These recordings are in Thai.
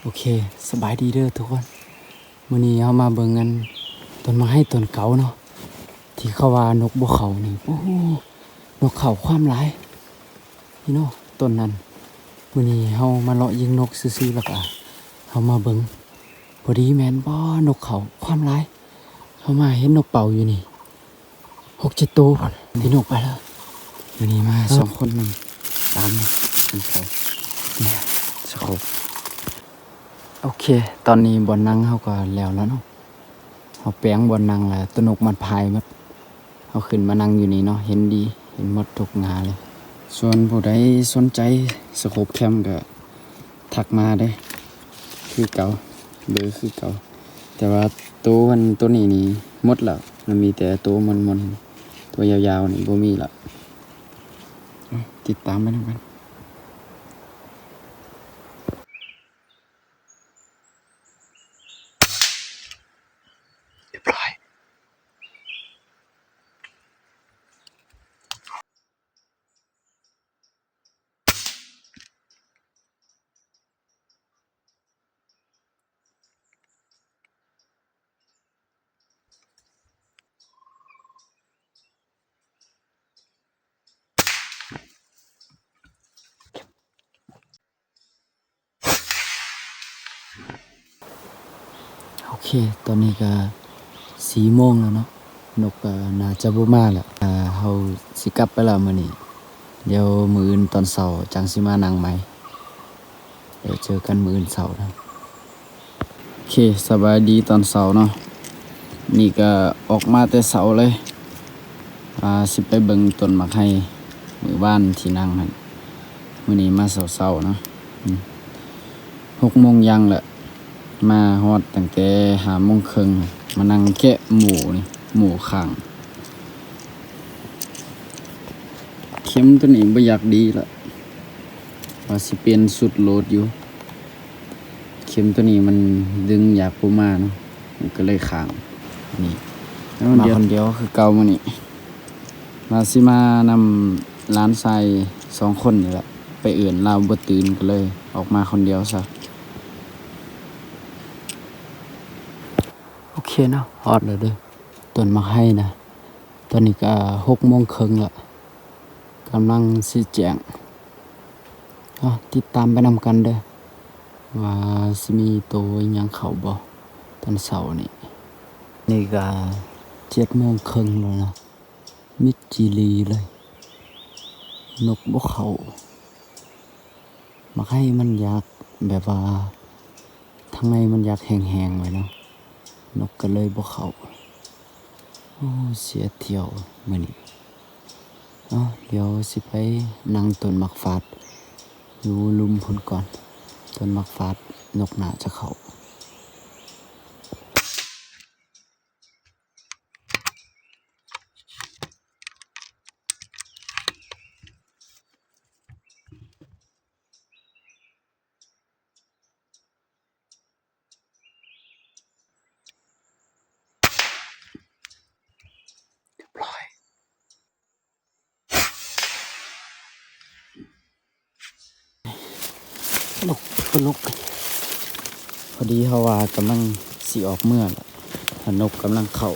โอเคสบายดีเด้อทุกคนมื้อนี้เอามาเบิ่งกันต้นไม้ต้นเก่าเนาะที่เขาว่านกบ่เขานี่โอ้โหนกเขาความหลายนี่เนาะต้นนั้นมื้อนี้เฮามาเลาะยิงนกซื่อๆแล้วก็เฮามาเบิ่งพอดีแม่นบ่นกเขาความหลายเฮามาเห็นนกเป่าอยู่นี่6-7 ตัวพุ่นที่นกไปแล้วมื้อนี้มา2 คนนึงตามนี่ขึ้นเขาเนี่ยสะครบโอเคตอนนี้บ่อนนั่งเฮาก็แล้วเนาะเฮาแปลงบ่อนนั่งแล้วตนกมันพายหมดเฮาขึ้นมานั่งอยู่นี่เนาะเห็นดีเห็นหมดทุกงาเลยส่วนผู้ใดสนใจสโคปแคมก็ทักมาได้คือเก่าเบอร์คือเก่าแต่ว่าตัวนี้นี่หมดแล้วมันมีแต่ตัวมนๆตัวยาวๆนี่บ่มีละติดตามไปนำกันเรียบร้อยโอเคตอนนี้ก็4 โมงแล้วเนาะนกก็น่าจะบ่มาแล้วเฮาสิกลับไปแล้วมื้อนี้เดี๋ยวมื้ออื่นตอนเช้าจังสิมานั่งใหม่เดี๋ยวเจอกันมื้ออื่นเช้านะโอเคสบายดีตอนเช้าเนาะนี่ก็ออกมาแต่เช้าเลยสิไปเบิ่งต้นมะไข่มื้อบ้านที่นั่งหั่นมื้อนี้มาเช้าๆเนาะ6 โมงยังแหละมาฮอดตั้งแต่5 โมงครึ่งมานั่งแกะหมูนี่หมูข้างเข็มตัวนี้บ่อยากดีละว่าสิเปลี่ยนสุดโหลดอยู่เข็มตัวนี้มันดึงอยากปูมาเนาะมันก็เลยข้างนี่มาคนเดียวคือเก่ามื้อนี้มาสิมานำร้านทราย2 คนนี่แหละไปเอื่นลาวบ่ตื่นก็เลยออกมาคนเดียวซะโอเคเนาะฮอดแล้วเด้อต้นมะไข่นะตอนนี้ก็6 โมงครึ่งละกำลังสิแจ้งติดตามไปนำกันเด้อว่าสิมีตัวอิหยังเข้าบ่ตอนเช้านี่ก็7 โมงครึ่งแล้วนะมิดจีรีเลยนกบ่เข้ามะไข่มันอยากแบบว่าทางในมันอยากแห้งๆไว้เนาะนกก็เลยบ่เข้าโอ้เสียเที่ยวมื้อนี้เดี๋ยวสิไปนั่งต้นมักฟาดอยู่ลุมพุ่นก่อนต้นมักฟาดนกน่าจะเข้าเรียบร้อยนกพอดีเขาว่ากำลังสิออกเมื่อแล้วนกกำลังเข้า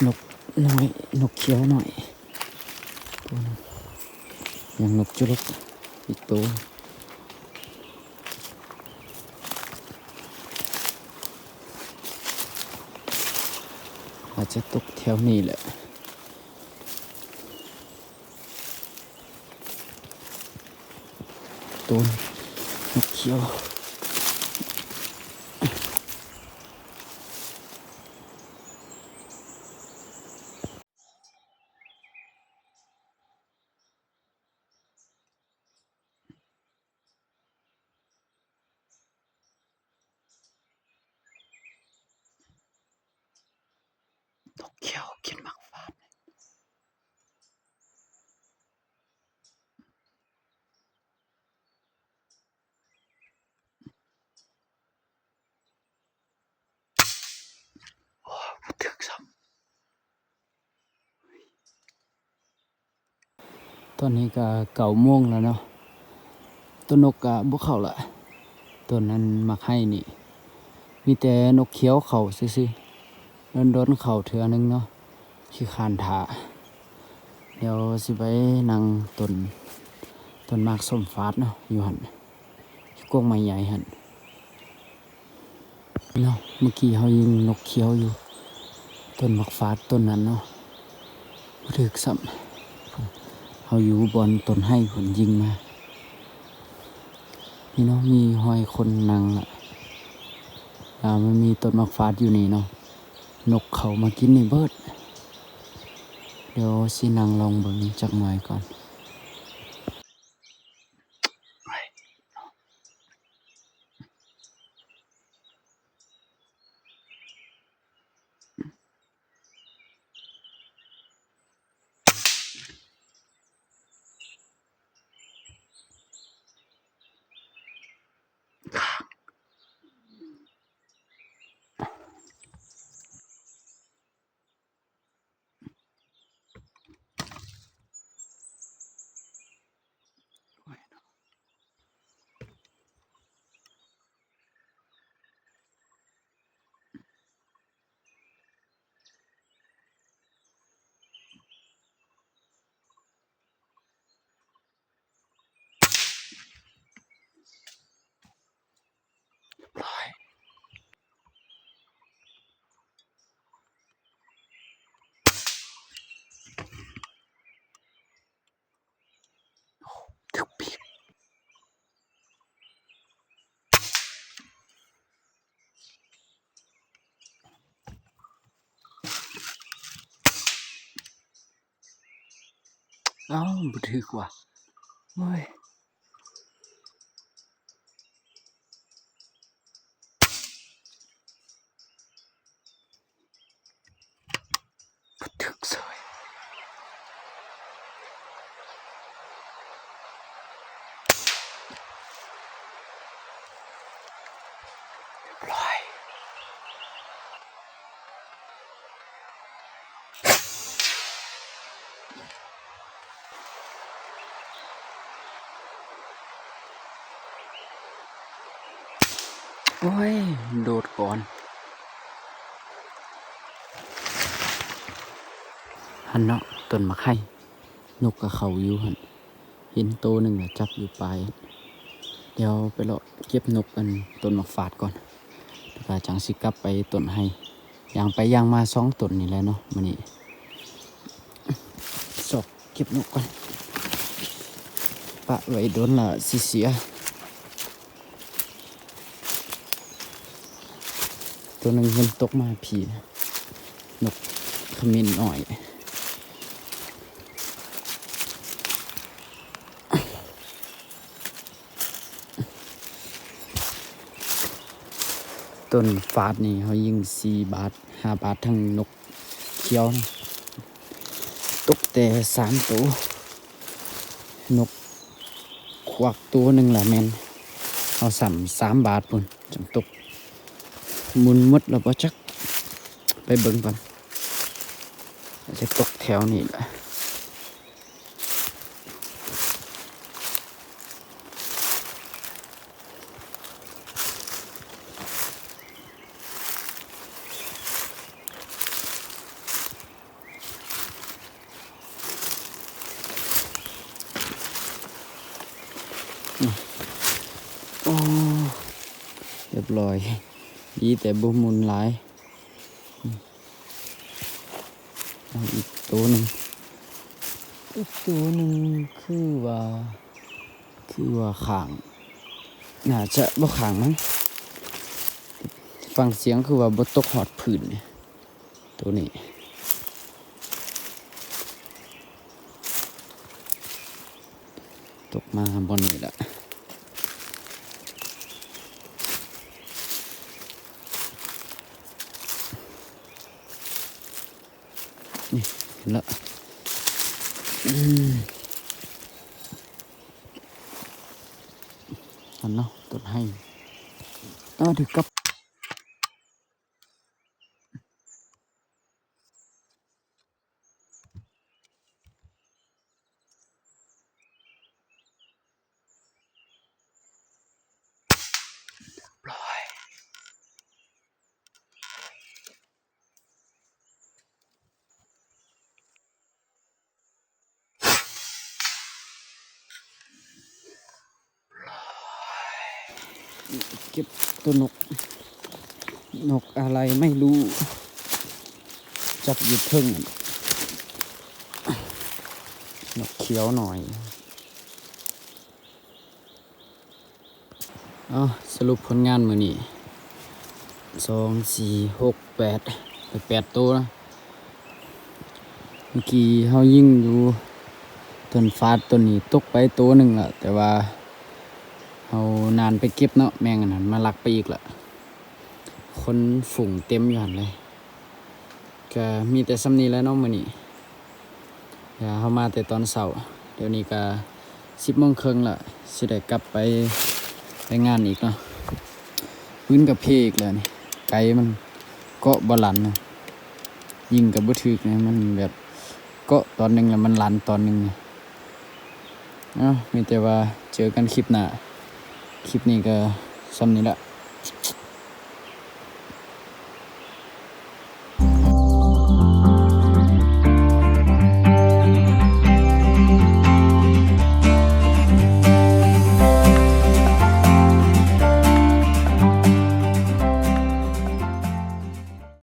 นกน้อยนกเขียวหน่อยตัวนึงยังนกจุลกอีกตัวอาจจะตกแถวนี้แหละ ตัวนนกเขียวนกเขียวกินหมากฟาดโอ้ถึกซ้ำตอนนี้ก็9 โมงแล้วเนาะตัวนกก็บ่เข้าละตัวนั้นมักให้นี่มีแต่นกเขียวเข้าซื่อๆโดนเข้าเทื่อนึงเนาะขี้คร้านท่าเดี๋ยวสิไปนั่งต้นหมากส้มฟาดเนาะอยู่หั่นกวงไม้ใหญ่หั่นเนาะเมื่อกี้เฮายิงนกเขียวอยู่ต้นหมากฟาดต้นนั้นเนาะบ่ถึกซ้ำเฮาอยู่บอนต้นไห้เพิ่นยิงมานี่เนาะมีหอยคนนั่งอ่ะมันมีต้นหมากฟาดอยู่นี่เนาะนกเขามากินนี่เบิดเดี๋ยวสินั่งลองเบิ่งจักหน่อยก่อนร้อยถึกปีกเอ้าบ่ถึกว่ะโอ้ยบ่ถึกเสยร้อยโอ้ยโดดก่อนหันเนาะต้นมะไข่นกกับเขาอยู่หั่นเห็นโตหนึ่งอะจับอยู่ปลายเดี๋ยวไปเลาะเก็บนกกันต้นมะฝาดก่อนแล้วก็จังสิกลับไปต้นไห้ย่างไปย่างมา2 ต้นนี่แหละเนาะมื้อนี้สอกเก็บนกก่อนปะไว้โดนละสิเสียตัวหนึ่งมันตกมาผีนกขมิ้นอ่อยต้นฟาดนี่เขายิง4 บาท5 บาททั้งนกเขียวนะตกแต่3 ตัวนกควักตัวหนึ่งละแมนเอา3 บาทปุ่นจังตกมุนมดแล้วบ่จักไปเบิ่งก่อนจะตกแถวนี้แหละโอ้เรียบร้อยดีแต่บ่มุนหลายเอาอีกตัวหนึ่งคือว่าข้าง น่าจะบ่ขังมั้งฟังเสียงคือว่าบ่ตกหอดพื้นเนี่ยตัวนี้ตกมาบนนี่แหละนี่เห็นแล้วอันเนาะต้นให้ถึงกับเก็บตัวนกอะไรไม่รู้จับอยู่เทึ่งนกเขียวหน่อยสรุปผลงานมื้อนี้2 4 6 8ตัวนะเมื่อกี้เฮายิงอยู่ต้นฟ้าต้นนี้ตกไปตัวหนึ่งละแต่ว่าเฮานานไปเก็บเนาะแมงอันนั้นมาลักไปอีกละคนฝุ่งเต็มอยู่หั่นเลยก็มีแต่ซ้ำนี้แล้วเนาะมื้อนี้เฮามาแต่ตอนเช้าเดี๋ยวนี้ก็10:30ละสิได้กลับไปงานอีกเนาะพื้นกับเพอีกแล้วนี่ไกลมันเกาะบ่หลันนะยิงกับบ่ถึกนะมันแบบเกาะตอนนึงแล้วมันหลันตอนนึงมีแต่ว่าเจอกันคลิปหน้าคลิปนี้ก็ซ้ำนี้ละ